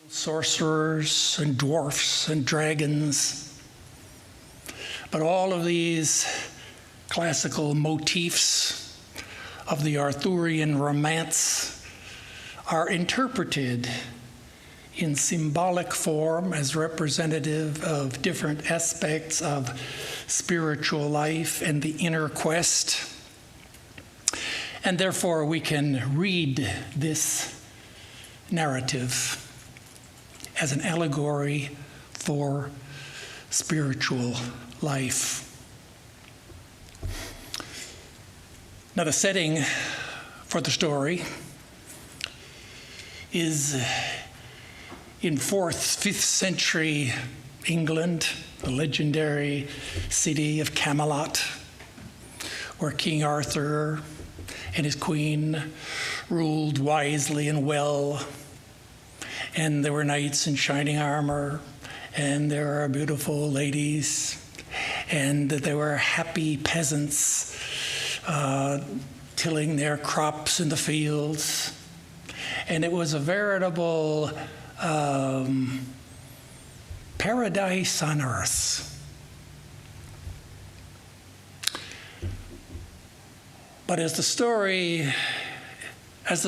sorcerers and dwarfs and dragons. But all of these classical motifs of the Arthurian romance are interpreted in symbolic form as representative of different aspects of spiritual life and the inner quest. And therefore we can read this narrative as an allegory for spiritual life. Now, the setting for the story is in 4th, 5th century England, the legendary city of Camelot, where King Arthur and his queen ruled wisely and well. And there were knights in shining armor, and there were beautiful ladies, and there were happy peasants tilling their crops in the fields. And it was a veritable paradise on earth. But as the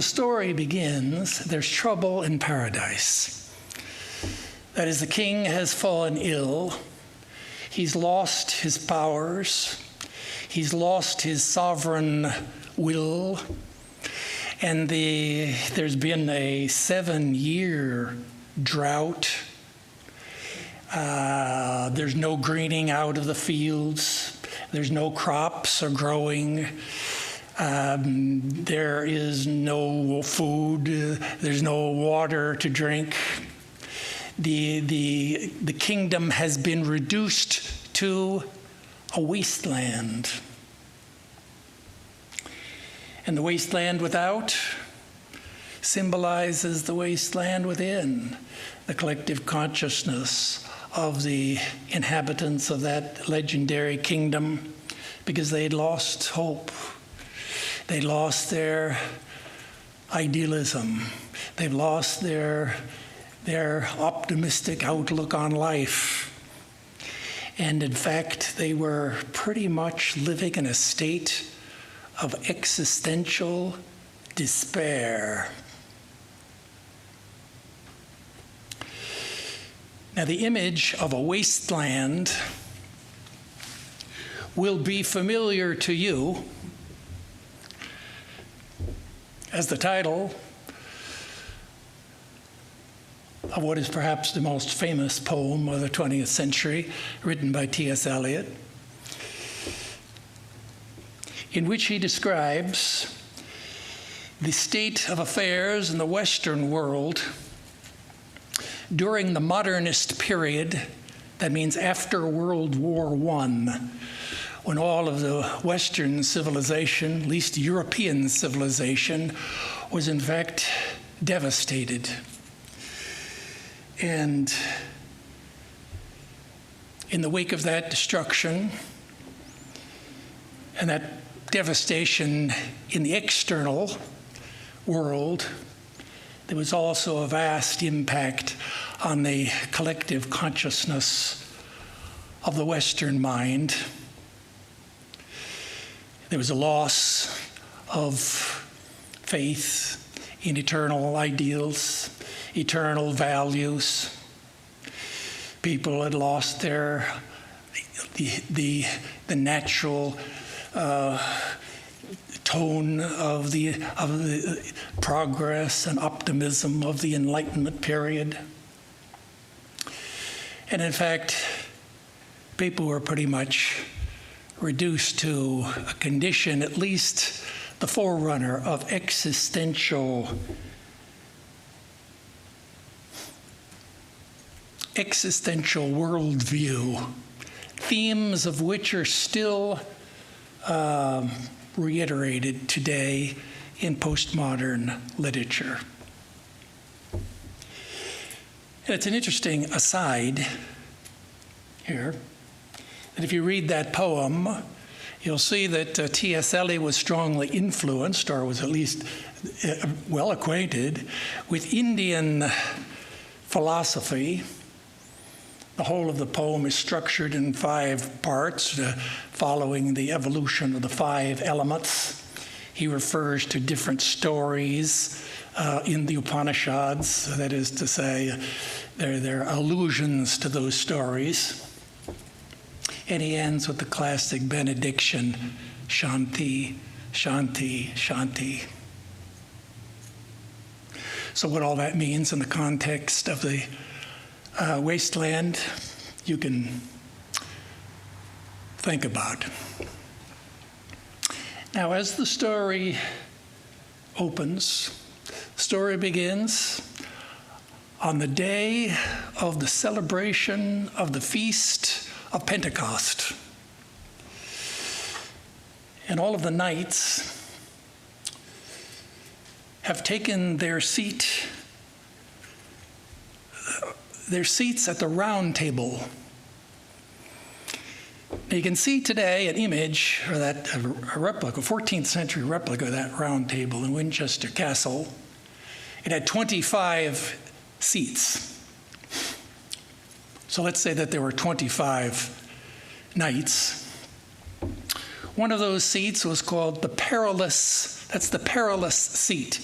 story begins, there's trouble in paradise. That is, the king has fallen ill. He's lost his powers. He's lost his sovereign will. And there's been a 7-year drought. There's no greening out of the fields. There's no crops are growing. There is no food. There's no water to drink. The kingdom has been reduced to a wasteland. And the wasteland without symbolizes the wasteland within, the collective consciousness of the inhabitants of that legendary kingdom, because they'd lost hope. They lost their idealism. They've lost their optimistic outlook on life. And in fact, they were pretty much living in a state of existential despair. Now, the image of a wasteland will be familiar to you, as the title of what is perhaps the most famous poem of the 20th century, written by T.S. Eliot, in which he describes the state of affairs in the Western world during the modernist period, that means after World War I, when all of the Western civilization, at least European civilization, was in fact devastated. And in the wake of that destruction and that devastation in the external world, there was also a vast impact on the collective consciousness of the Western mind. There was a loss of faith in eternal ideals, eternal values. People had lost the natural tone of the progress and optimism of the Enlightenment period. And in fact, people were pretty much reduced to a condition, at least the forerunner of existential worldview, themes of which are still reiterated today in postmodern literature. And it's an interesting aside here, that if you read that poem, you'll see that T.S. Eliot was strongly influenced, or was at least well acquainted, with Indian philosophy. The whole of the poem is structured in 5 parts, following the evolution of the 5 elements. He refers to different stories in the Upanishads, that is to say, there are allusions to those stories. And he ends with the classic benediction, Shanti, Shanti, Shanti. So what all that means in the context of the wasteland, you can think about. Now, as the story opens. The story begins on the day of the celebration of the Feast of Pentecost. And all of the knights have taken their seats at the round table. Now you can see today an image, or a replica, 14th century replica of that round table in Winchester Castle. It had 25 seats. So let's say that there were 25 knights. One of those seats was called the perilous, that's the perilous seat.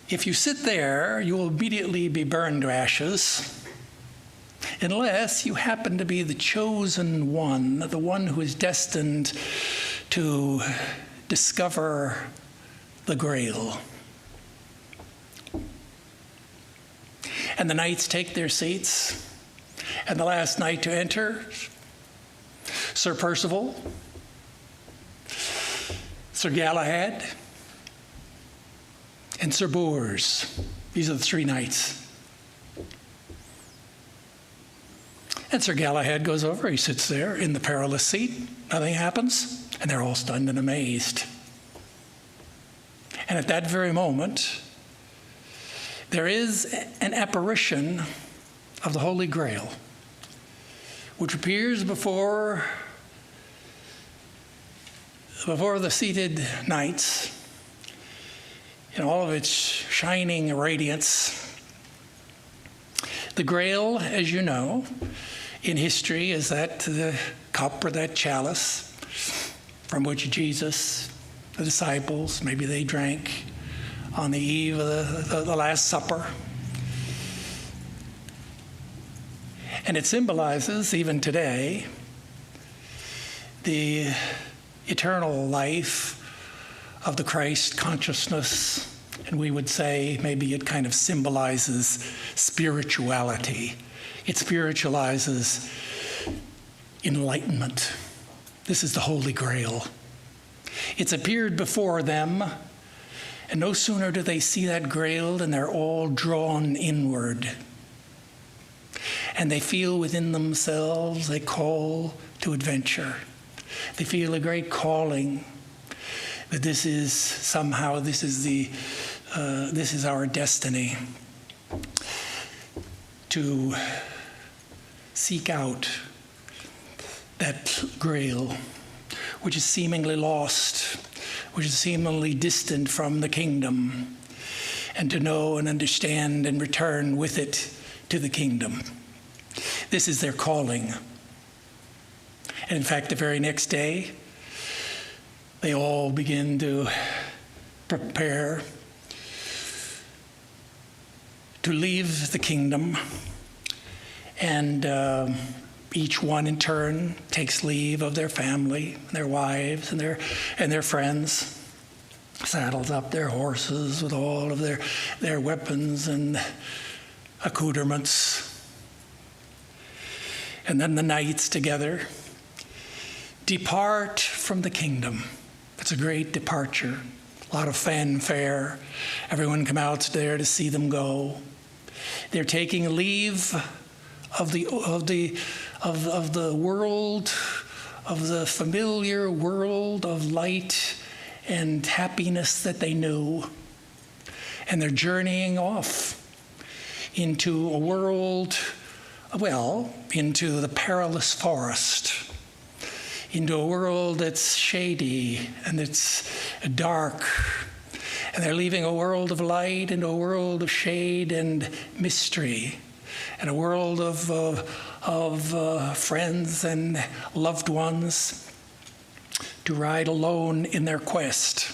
If you sit there, you will immediately be burned to ashes, unless you happen to be the chosen one, the one who is destined to discover the Grail. And the knights take their seats, and the last knight to enter, Sir Percival, Sir Galahad, and Sir Bors. These are the three knights. And Sir Galahad goes over, he sits there in the perilous seat, nothing happens, and they're all stunned and amazed. And at that very moment, there is an apparition of the Holy Grail, which appears before the seated knights in all of its shining radiance. The Grail, as you know, in history is that the cup or that chalice from which Jesus, the disciples, maybe they drank on the eve of the Last Supper. And it symbolizes, even today, the eternal life of the Christ consciousness. And we would say maybe it kind of symbolizes spirituality. It spiritualizes enlightenment. This is the Holy Grail. It's appeared before them, and no sooner do they see that Grail than they're all drawn inward. And they feel within themselves a call to adventure. They feel a great calling that this is our destiny, to seek out that Grail, which is seemingly lost, which is seemingly distant from the kingdom, and to know and understand and return with it to the kingdom. This is their calling. And in fact, the very next day, they all begin to prepare to leave the kingdom, and each one in turn takes leave of their family, their wives, and their friends, saddles up their horses with all of their weapons and accoutrements. And then the knights together depart from the kingdom. It's a great departure, a lot of fanfare. Everyone come out there to see them go. They're taking leave of the world, of the familiar world of light and happiness that they knew. And they're journeying off into a world, into the perilous forest, into a world that's shady and it's dark. And they're leaving a world of light into a world of shade and mystery, and a world of friends and loved ones to ride alone in their quest.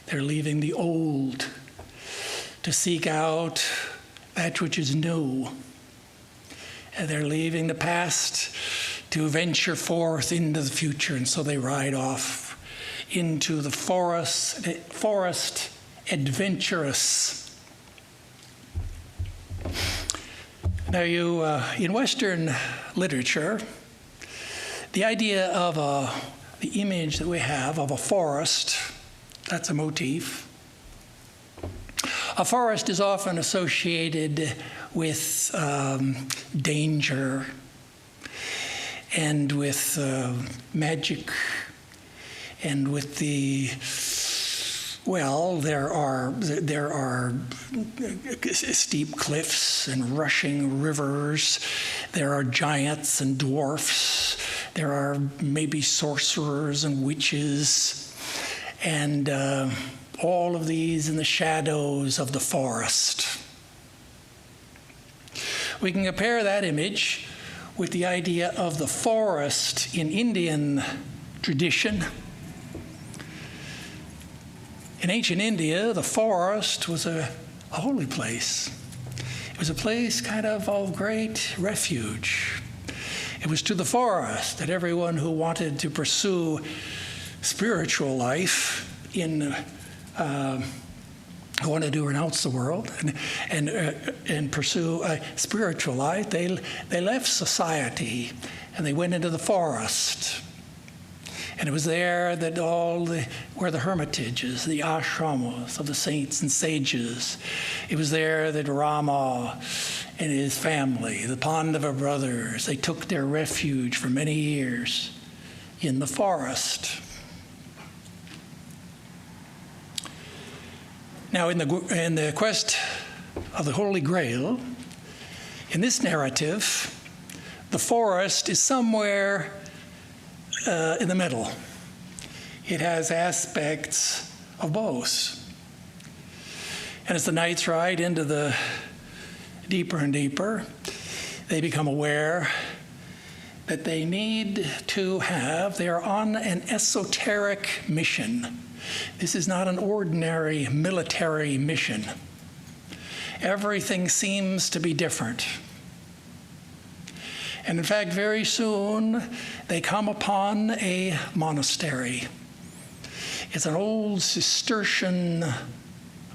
They're leaving the old to seek out that which is new. And they're leaving the past to venture forth into the future. And so they ride off into the forest adventurous. Now in Western literature, the idea of the image that we have of a forest That's a motif. A forest is often associated with danger and with magic and with the, well, there are steep cliffs and rushing rivers. There are giants and dwarfs. There are maybe sorcerers and witches, and all of these in the shadows of the forest. We can compare that image with the idea of the forest in Indian tradition. In ancient India, the forest was a holy place. It was a place kind of great refuge. It was to the forest that everyone who wanted to pursue spiritual life who wanted to renounce the world and pursue a spiritual life, they left society and they went into the forest. And it was there that were the hermitages, the ashrams of the saints and sages. It was there that Rama and his family, the Pandava brothers, they took their refuge for many years in the forest. Now, in the quest of the Holy Grail, in this narrative, the forest is somewhere in the middle. It has aspects of both. And as the knights ride into the deeper and deeper, they become aware that they are on an esoteric mission. This is not an ordinary military mission. Everything seems to be different. And in fact, very soon, they come upon a monastery. It's an old Cistercian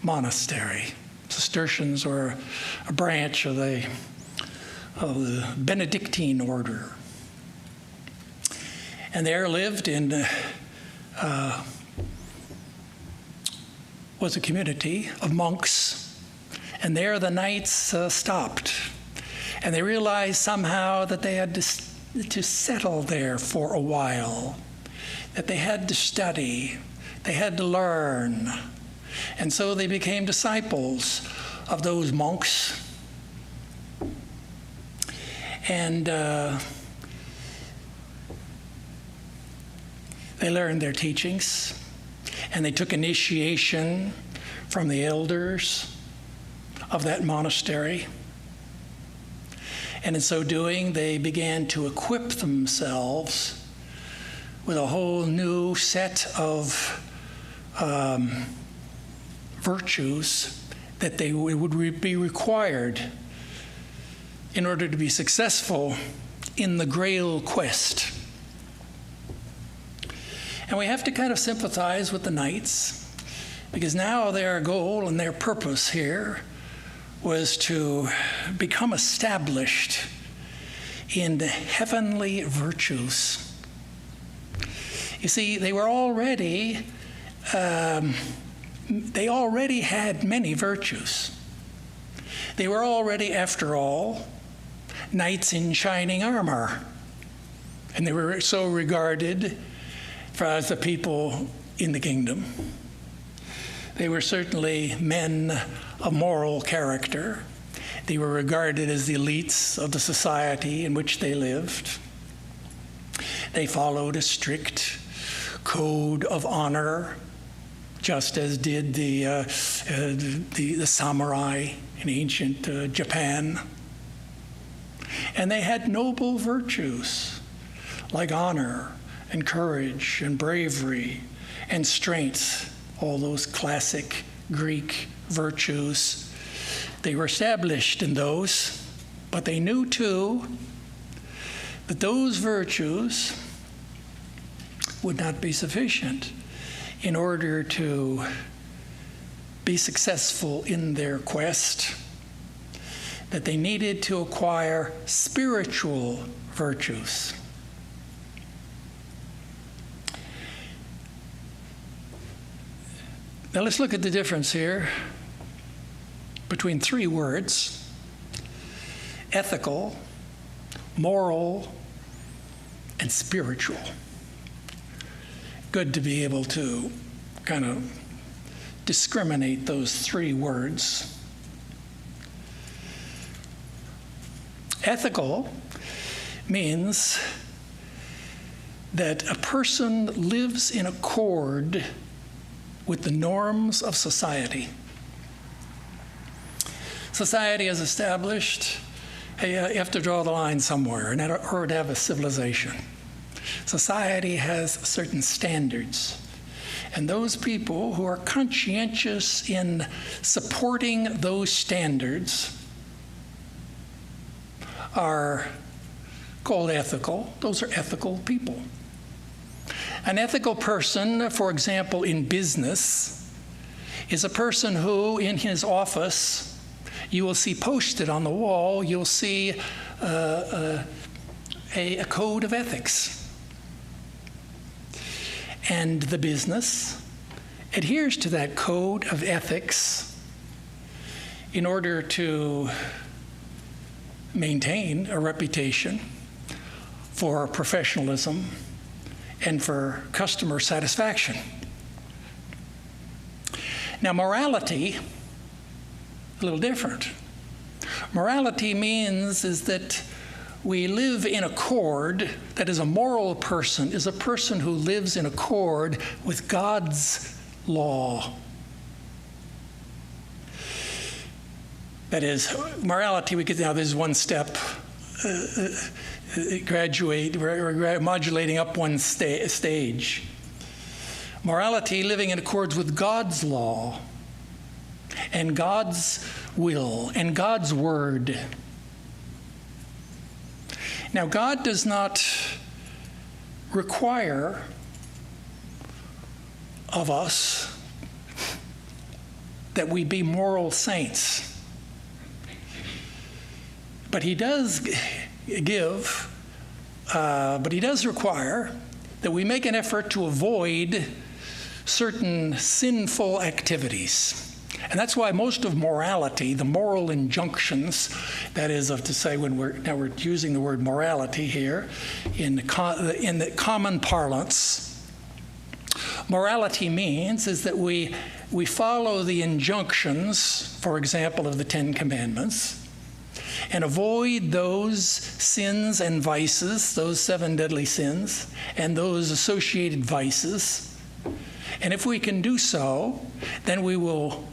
monastery. Cistercians were a branch of the Benedictine order. And there lived was a community of monks. And there the knights stopped. And they realized somehow that they had to settle there for a while, that they had to study, they had to learn. And so they became disciples of those monks. And they learned their teachings, and they took initiation from the elders of that monastery. And in so doing, they began to equip themselves with a whole new set of virtues that they would be required in order to be successful in the Grail quest. And we have to kind of sympathize with the knights, because now their goal and their purpose here was to become established in the heavenly virtues. You see, they already had many virtues. They were already, after all, knights in shining armor. And they were so regarded as the people in the kingdom. They were certainly men of moral character. They were regarded as the elites of the society in which they lived. They followed a strict code of honor, just as did the samurai in ancient Japan. And they had noble virtues like honor and courage and bravery and strength, all those classic Greek virtues. They were established in those, but they knew too that those virtues would not be sufficient in order to be successful in their quest, that they needed to acquire spiritual virtues. Now let's look at the difference here between three words: ethical, moral, and spiritual. Good to be able to kind of discriminate those three words. Ethical means that a person lives in accord with the norms of society. Society has established, hey, you have to draw the line somewhere in order to have a civilization. Society has certain standards. And those people who are conscientious in supporting those standards are called ethical. Those are ethical people. An ethical person, for example, in business, is a person who, in his office, you will see posted on the wall, you'll see a code of ethics. And the business adheres to that code of ethics in order to maintain a reputation for professionalism and for customer satisfaction. Now, morality, a little different. Morality means is that we live in accord, that is, a moral person is a person who lives in accord with God's law. That is, morality, we could now, there's one step, modulating up one stage. Morality, living in accord with God's law and God's will and God's word. Now, God does not require of us that we be moral saints. But he does require that we make an effort to avoid certain sinful activities. And that's why most of morality, the moral injunctions, that is to say, when we're using the word morality here in the common parlance, morality means is that we follow the injunctions, for example, of the Ten Commandments, and avoid those sins and vices, those 7 deadly sins, and those associated vices. And if we can do so, then we will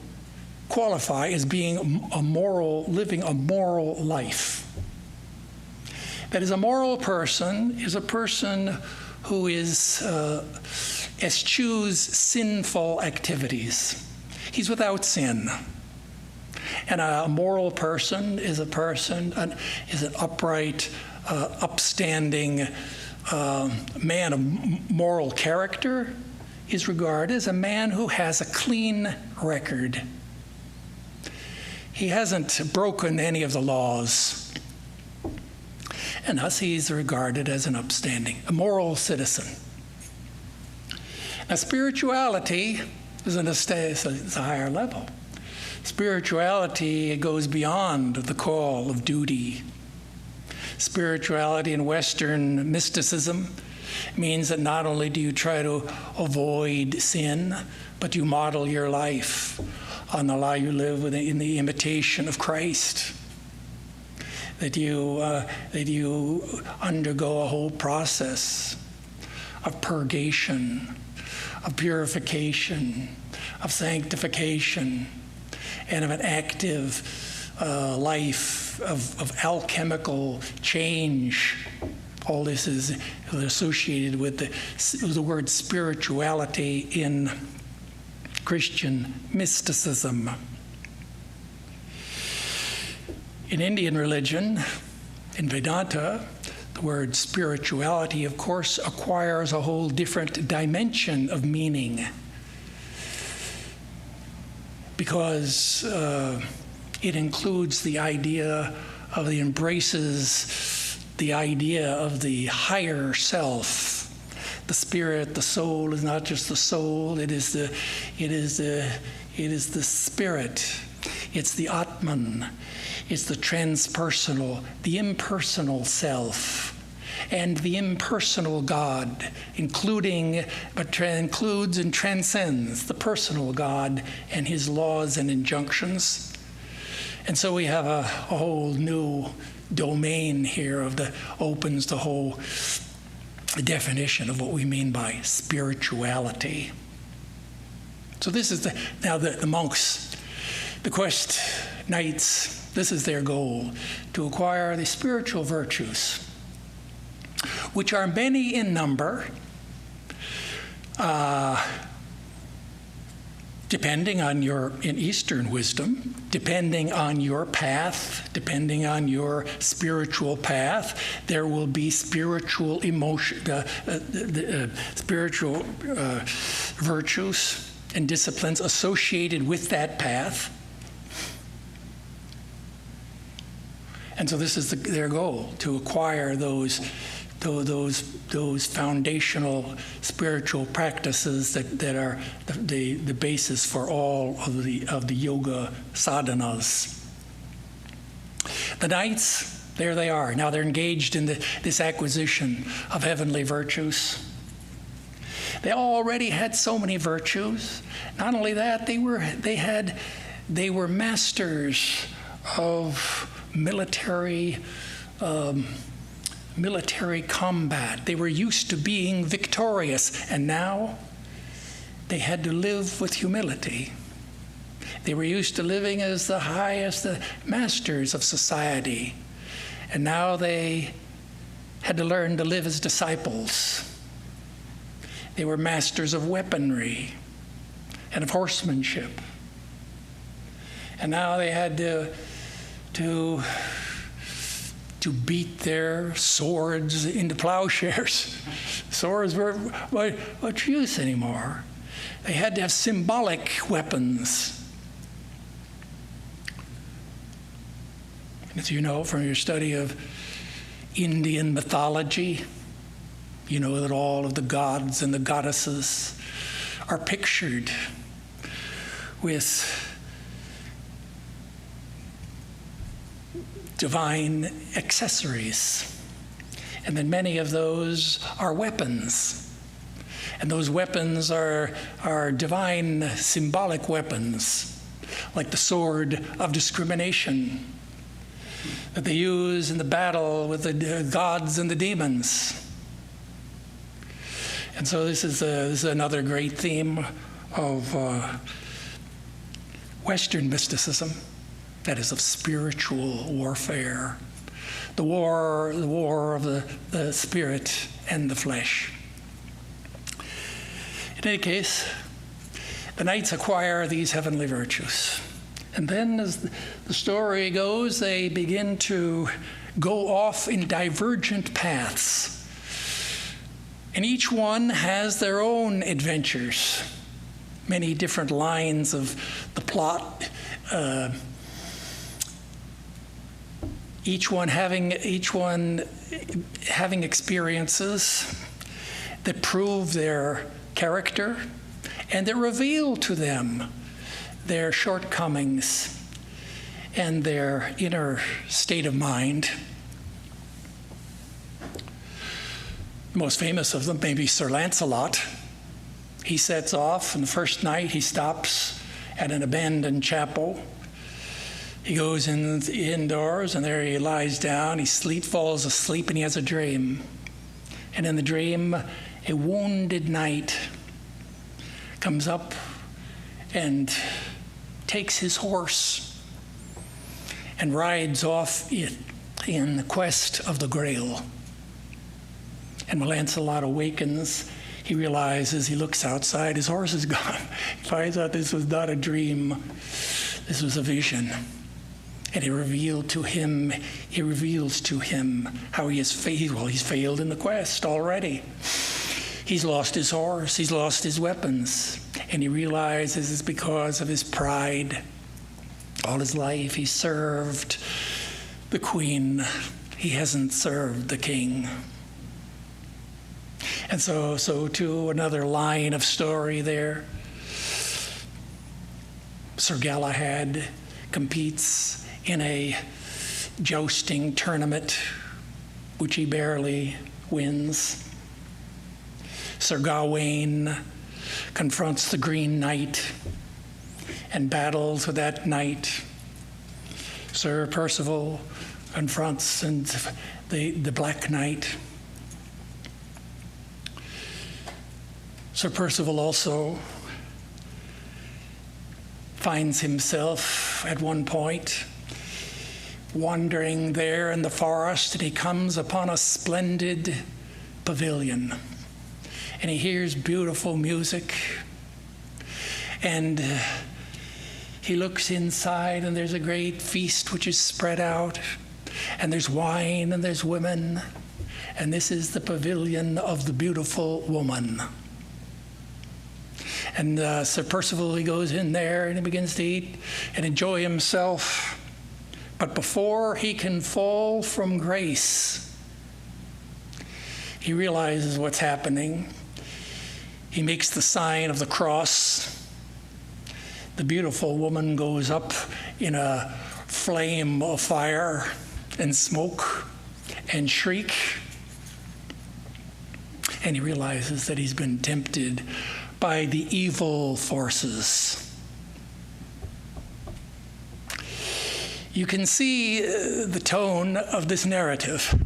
qualify as being living a moral life. That is, a moral person is a person who eschews sinful activities. He's without sin. And a moral person is an upright, upstanding man of moral character, is regarded as a man who has a clean record. He hasn't broken any of the laws. And thus he's regarded as an upstanding, a moral citizen. Now, spirituality is a higher level. Spirituality goes beyond the call of duty. Spirituality in Western mysticism means that not only do you try to avoid sin, but you model your life on the life you live in the imitation of Christ. That you undergo a whole process of purgation, of purification, of sanctification, and of an active life of alchemical change. All this is associated with the word spirituality in Christian mysticism. In Indian religion, in Vedanta, the word spirituality, of course, acquires a whole different dimension of meaning, because it includes the idea of embraces the idea of the higher self, the spirit, the soul is not just the soul, it is the spirit. It's the Atman. It's the transpersonal, the impersonal self, and the impersonal God, includes and transcends the personal God and his laws and injunctions. And so we have a whole new domain here opens the whole definition of what we mean by spirituality. So this is the monks, the quest knights, this is their goal, to acquire the spiritual virtues, which are many in number, depending on in Eastern wisdom, depending on your path, depending on your spiritual path, there will be spiritual spiritual virtues and disciplines associated with that path. And so this is their goal, to acquire those foundational spiritual practices that are the basis for all of the yoga sadhanas. The knights, there they are. Now they're engaged in this acquisition of heavenly virtues. They already had so many virtues. Not only that, they were masters of military combat. They were used to being victorious, and now they had to live with humility. They were used to living as the highest, the masters of society, and now they had to learn to live as disciples. They were masters of weaponry and of horsemanship, and now they had to beat their swords into plowshares. Swords were much use anymore. They had to have symbolic weapons. As you know from your study of Indian mythology, you know that all of the gods and the goddesses are pictured with divine accessories. And then many of those are weapons. And those weapons are divine symbolic weapons, like the sword of discrimination that they use in the battle with the gods and the demons. And so this is another great theme of Western mysticism, that is, of spiritual warfare, the war of the spirit and the flesh. In any case, the knights acquire these heavenly virtues. And then, as the story goes, they begin to go off in divergent paths. And each one has their own adventures, many different lines of the plot, each one having experiences that prove their character and that reveal to them their shortcomings and their inner state of mind. The most famous of them may be Sir Lancelot. He sets off, and the first night he stops at an abandoned chapel. He goes indoors, and there he lies down. He falls asleep, and he has a dream. And in the dream, a wounded knight comes up and takes his horse and rides off in quest of the Grail. And when Lancelot awakens, he realizes, he looks outside, his horse is gone. He finds out this was not a dream, this was a vision. And he reveals to him how he has failed. Well, he's failed in the quest already. He's lost his horse, he's lost his weapons, and he realizes it's because of his pride. All his life he served the queen, he hasn't served the king. And so too, another line of story there. Sir Galahad competes in a jousting tournament, which he barely wins. Sir Gawain confronts the Green Knight and battles with that knight. Sir Percival confronts the Black Knight. Sir Percival also finds himself at one point wandering there in the forest, and he comes upon a splendid pavilion, and he hears beautiful music, and he looks inside, and there's a great feast which is spread out, and there's wine and there's women, and this is the pavilion of the beautiful woman. And Sir Percival, he goes in there and he begins to eat and enjoy himself. But before he can fall from grace, he realizes what's happening. He makes the sign of the cross. The beautiful woman goes up in a flame of fire and smoke and shriek. And he realizes that he's been tempted by the evil forces. You can see the tone of this narrative.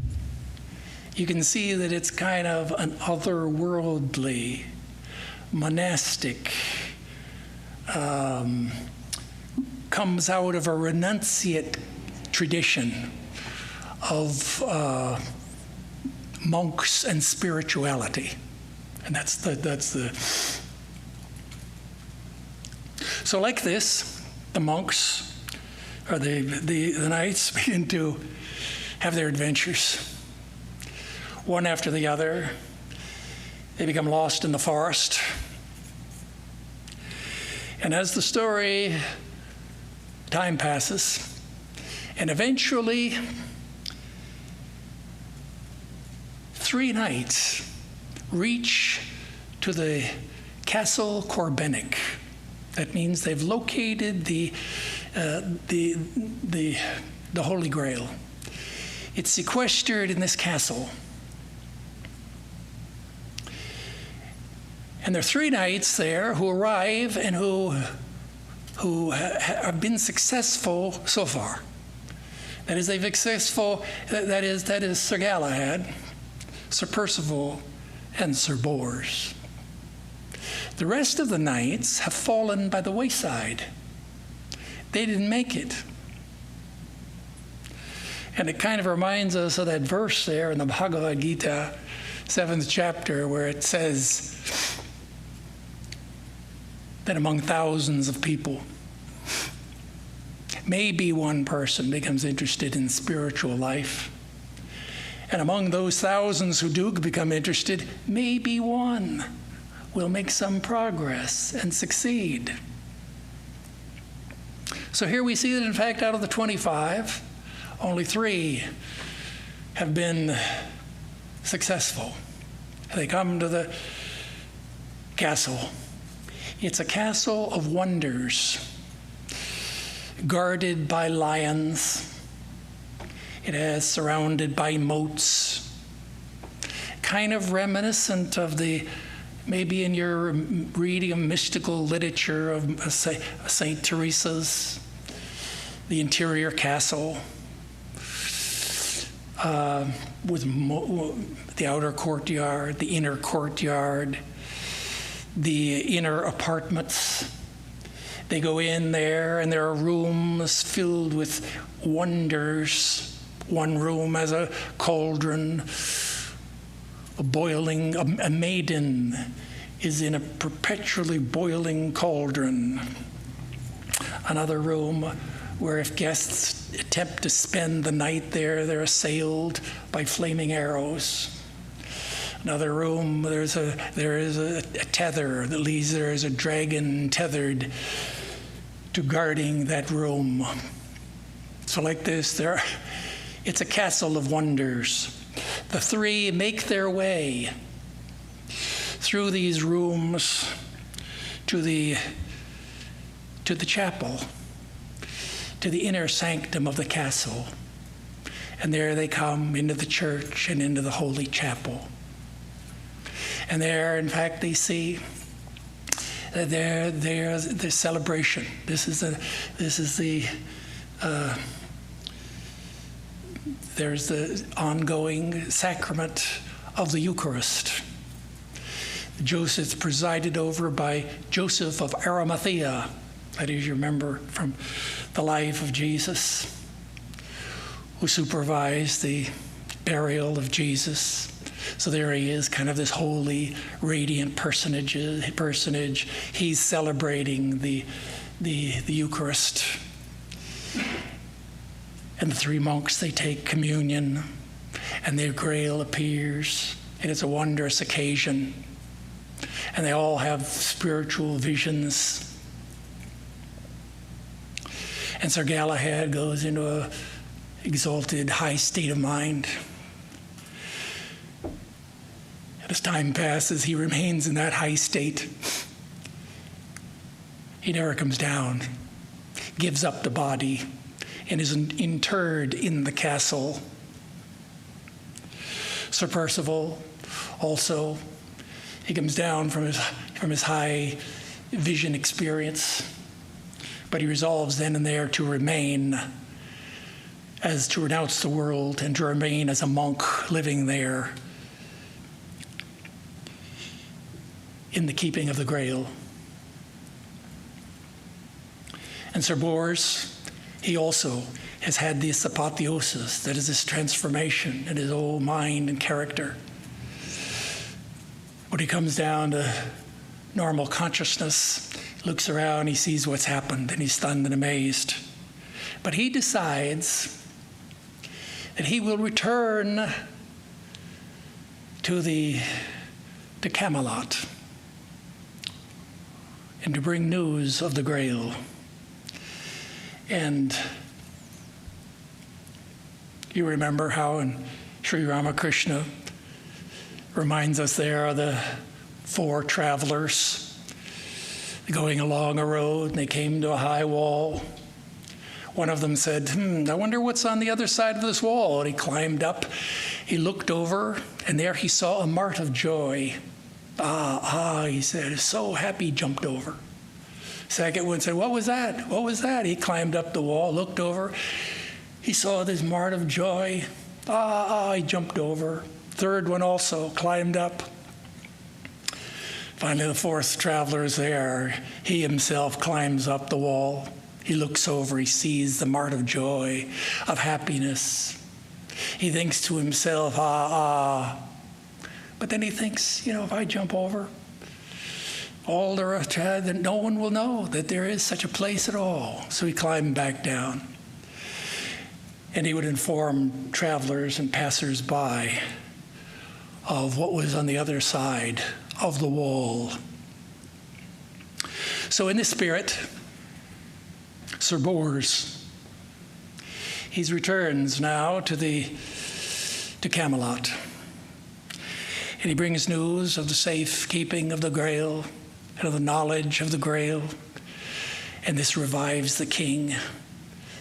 You can see that it's kind of an otherworldly, monastic, comes out of a renunciate tradition of monks and spirituality. And that's the. So like this, the monks or the knights begin to have their adventures. One after the other, they become lost in the forest. And as the story, time passes, and eventually 3 knights reach to the Castle Corbenic. That means they've located the Holy Grail. It's sequestered in this castle. And there are 3 knights there who arrive and who have been successful so far. That is, they've been successful. That is Sir Galahad, Sir Percival, and Sir Bors. The rest of the knights have fallen by the wayside. They didn't make it. And it kind of reminds us of that verse there in the Bhagavad Gita, 7th chapter, where it says that among thousands of people, maybe one person becomes interested in spiritual life. And among those thousands who do become interested, maybe one will make some progress and succeed. So here we see that, in fact, out of the 25, only 3 have been successful. They come to the castle. It's a castle of wonders, guarded by lions. It is surrounded by moats, kind of reminiscent of maybe in your reading of mystical literature of St. Teresa's, the interior castle, with the outer courtyard, the inner courtyard, the inner apartments. They go in there, and there are rooms filled with wonders. One room has a cauldron, a maiden is in a perpetually boiling cauldron. Another room where if guests attempt to spend the night there, they're assailed by flaming arrows. Another room, there is a tether that leads, there is a dragon tethered to guarding that room. So like this, it's a castle of wonders. The 3 make their way through these rooms to the chapel, to the inner sanctum of the castle. And there they come into the church and into the holy chapel. And there, in fact, they see that there's the celebration. There's the ongoing sacrament of the Eucharist. Joseph's presided over by Joseph of Arimathea. That is, you remember from the life of Jesus, who supervised the burial of Jesus. So there he is, kind of this holy, radiant personage. He's celebrating the Eucharist. And the three monks, they take communion, and their Grail appears, and it's a wondrous occasion. And they all have spiritual visions. And Sir Galahad goes into an exalted, high state of mind. And as time passes, he remains in that high state. He never comes down, gives up the body, and is interred in the castle. Sir Percival also, he comes down from his high vision experience, but he resolves then and there to remain, as to renounce the world and to remain as a monk living there in the keeping of the Grail. And Sir Bors, he also has had this apotheosis, that is this transformation in his whole mind and character. When he comes down to normal consciousness, he looks around, he sees what's happened, and he's stunned and amazed. But he decides that he will return to Camelot and to bring news of the Grail. And you remember how in Sri Ramakrishna reminds us there are the four travelers going along a road, and they came to a high wall. One of them said, I wonder what's on the other side of this wall. And he climbed up, he looked over, and there he saw a mart of joy. He said, so happy, he jumped over. Second one said, what was that? What was that? He climbed up the wall, looked over. He saw this mart of joy. He jumped over. Third one also climbed up. Finally, the fourth traveler is there. He himself climbs up the wall. He looks over. He sees the mart of joy, of happiness. He thinks to himself, But then he thinks, if I jump over, all the rest, then no one will know that there is such a place at all. So he climbed back down. And he would inform travelers and passers-by of what was on the other side of the wall. So in this spirit, Sir Bors, he returns now to Camelot. And he brings news of the safe keeping of the Grail and of the knowledge of the Grail. And this revives the king.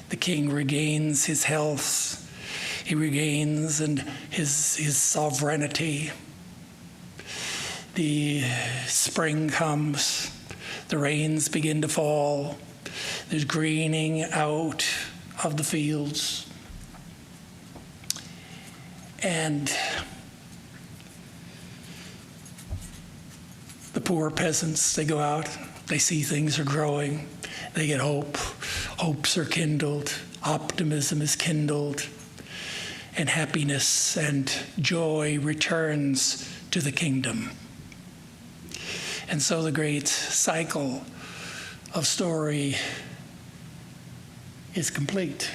The king regains his health. He regains his sovereignty. The spring comes. The rains begin to fall. There's greening out of the fields. And the poor peasants, they go out, they see things are growing, they get hope. Hopes are kindled, optimism is kindled, and happiness and joy returns to the kingdom. And so the great cycle of story is complete.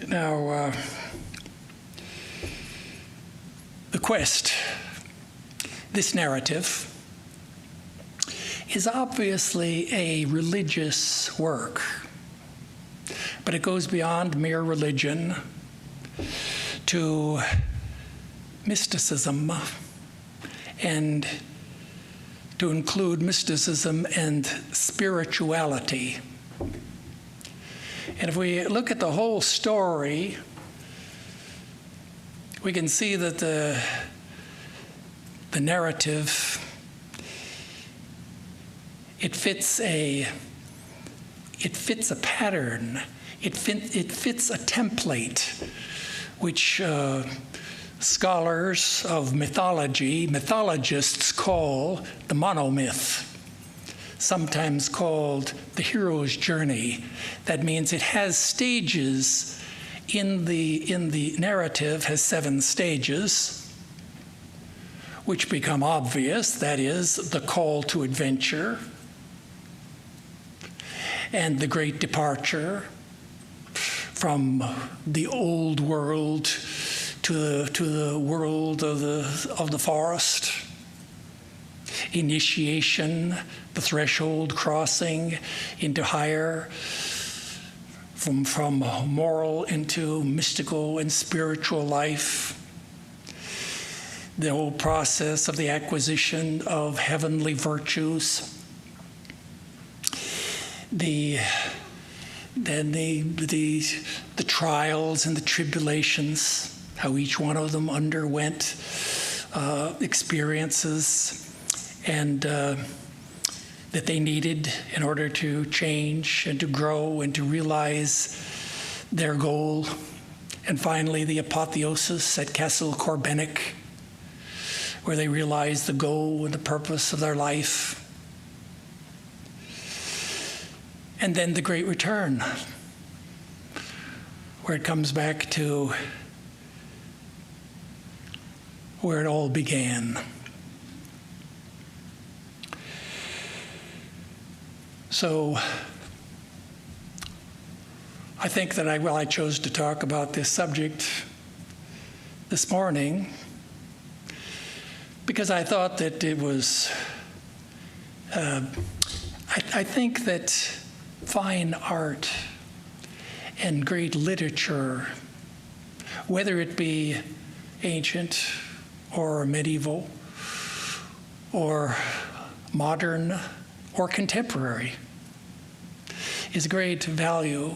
Now, the quest, this narrative, is obviously a religious work, but it goes beyond mere religion to mysticism, and to include mysticism and spirituality. And if we look at the whole story, we can see that the narrative, it fits a pattern, it fits a template, which scholars of mythologists call the monomyth, sometimes called the hero's journey. That means it has stages in the narrative, has 7 stages, which become obvious. That is, the call to adventure, and the great departure from the old world to the world of the forest, initiation, the threshold crossing into higher, from moral into mystical and spiritual life, the whole process of the acquisition of heavenly virtues, the trials and the tribulations, how each one of them underwent experiences and that they needed in order to change and to grow and to realize their goal. And finally, the apotheosis at Castle Corbenic, where they realized the goal and the purpose of their life. And then the great return, where it comes back to where it all began. So I think that I chose to talk about this subject this morning because I thought that it was, I think that fine art and great literature, whether it be ancient or medieval or modern or contemporary, is great value,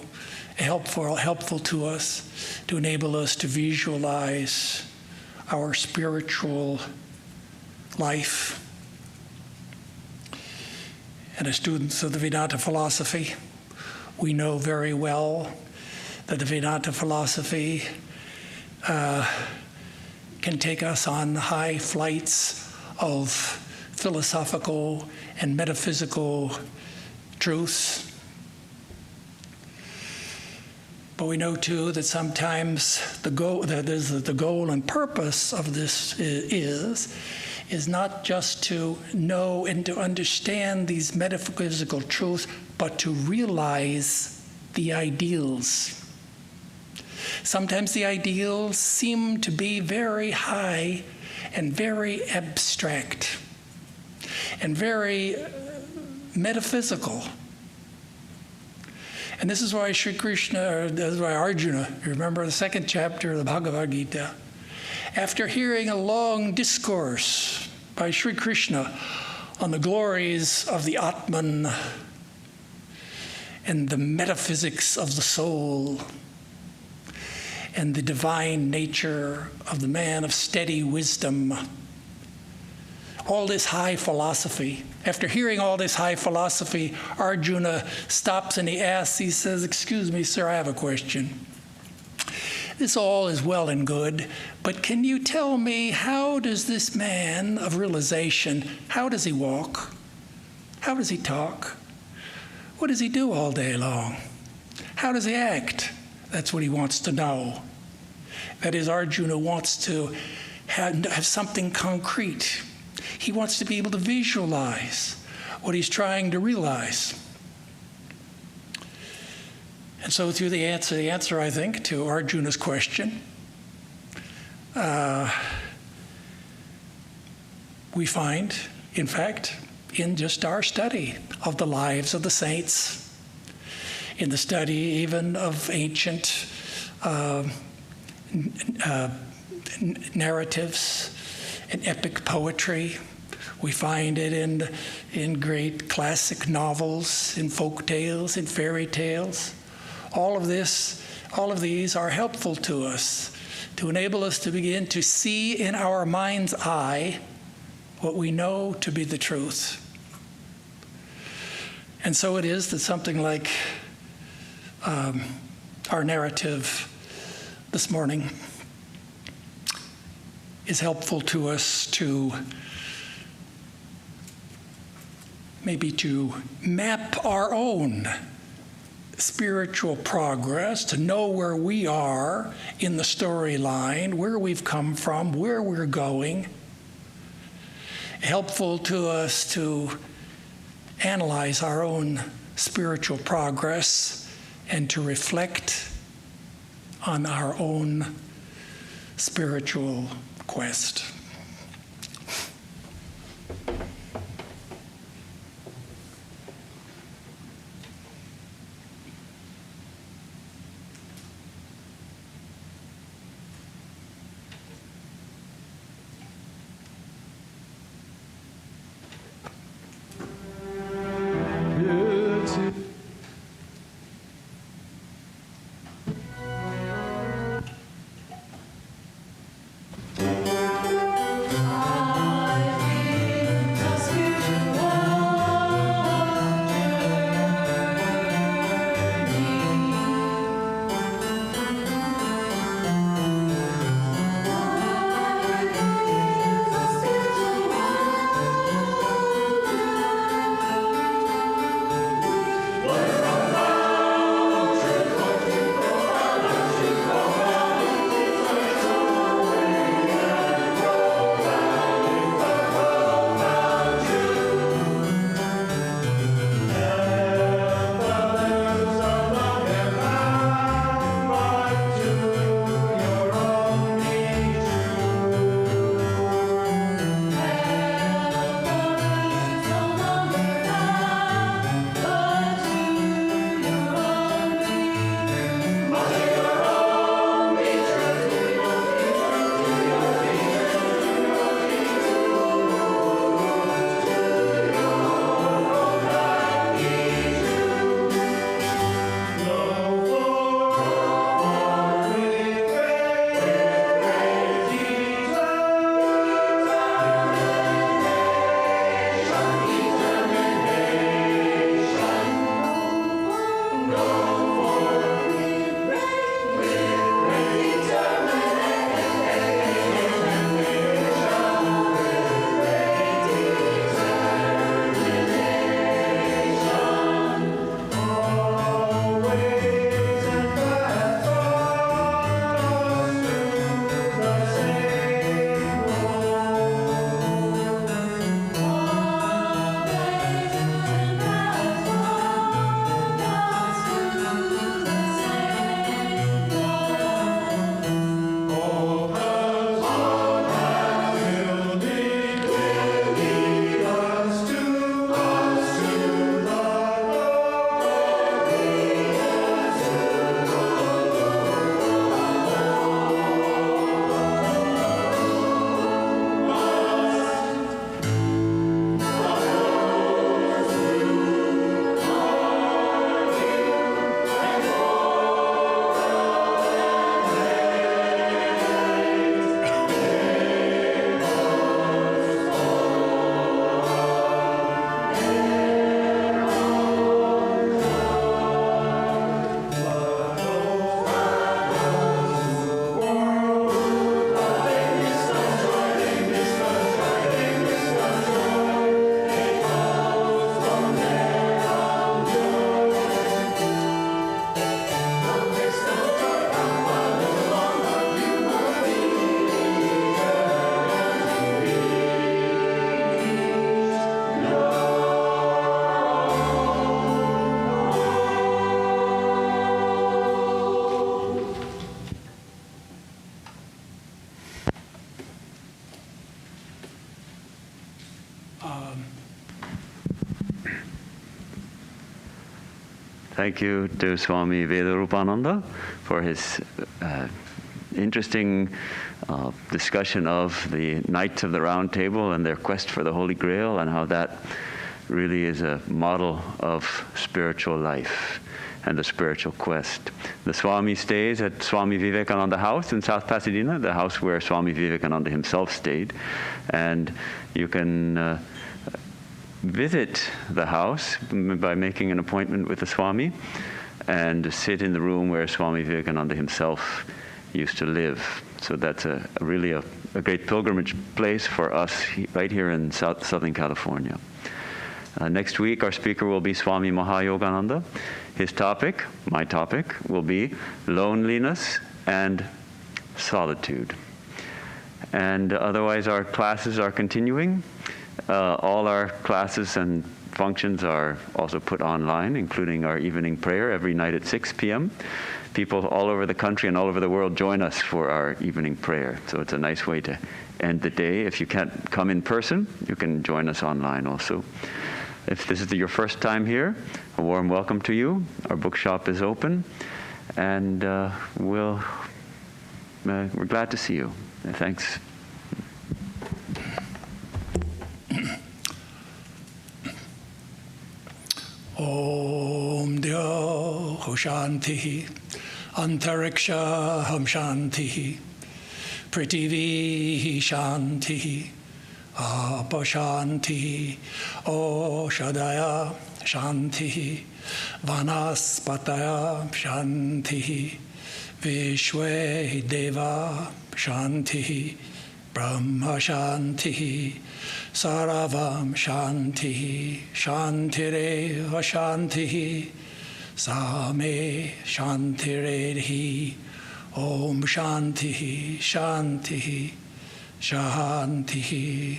helpful to us, to enable us to visualize our spiritual life. And as students of the Vedanta philosophy, we know very well that the Vedanta philosophy can take us on high flights of philosophical and metaphysical truths. But we know too that sometimes the goal and purpose of this is not just to know and to understand these metaphysical truths, but to realize the ideals. Sometimes the ideals seem to be very high and very abstract and very metaphysical. And this is why Sri Krishna, this is why Arjuna, you remember the 2nd chapter of the Bhagavad Gita, after hearing a long discourse by Sri Krishna on the glories of the Atman and the metaphysics of the soul and the divine nature of the man of steady wisdom, all this high philosophy. After hearing all this high philosophy, Arjuna stops and he asks, he says, "Excuse me, sir, I have a question. This all is well and good, but can you tell me, how does this man of realization, how does he walk? How does he talk? What does he do all day long? How does he act?" That's what he wants to know. That is, Arjuna wants to have something concrete. He wants to be able to visualize what he's trying to realize. And so through the answer, I think, to Arjuna's question, we find, in fact, in just our study of the lives of the saints, in the study even of ancient narratives and epic poetry. We find it in great classic novels, in folk tales, in fairy tales. All of these are helpful to us, to enable us to begin to see in our mind's eye what we know to be the truth. And so it is that something like our narrative this morning is helpful to us to maybe to map our own spiritual progress, to know where we are in the storyline, where we've come from, where we're going. Helpful to us to analyze our own spiritual progress and to reflect on our own spiritual quest. Thank you to Swami Vedarupananda for his interesting discussion of the Knights of the Round Table and their quest for the Holy Grail, and how that really is a model of spiritual life and the spiritual quest. The Swami stays at Swami Vivekananda House in South Pasadena, the house where Swami Vivekananda himself stayed. And you can visit the house by making an appointment with the Swami and sit in the room where Swami Vivekananda himself used to live. So that's really a great pilgrimage place for us right here in Southern California. Next week, our speaker will be Swami Mahayogananda. His topic, my topic, will be loneliness and solitude. And otherwise, our classes are continuing. All our classes and functions are also put online, including our evening prayer every night at 6 p.m. People all over the country and all over the world join us for our evening prayer. So it's a nice way to end the day. If you can't come in person, you can join us online also. If this is your first time here, a warm welcome to you. Our bookshop is open, and we're glad to see you. Thanks. Om Dyo Shanti Antariksha Shanti Prithivi Shanti Apashanti Oshadaya Shanti Vanaspataya Shanti Vishwe Deva Shanti Brahma Shanti Saravam Shanti Shantireva Shanti Same Shantiredhi Om Shanti Shanti Shanti.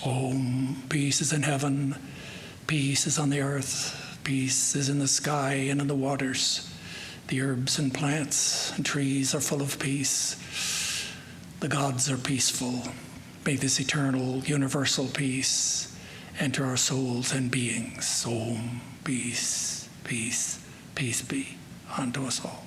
Om. Peace is in heaven, peace is on the earth, peace is in the sky and in the waters. The herbs and plants and trees are full of peace. The gods are peaceful. May this eternal, universal peace enter our souls and beings. Om. Peace, peace, peace be unto us all.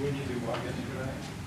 When you do walk into that?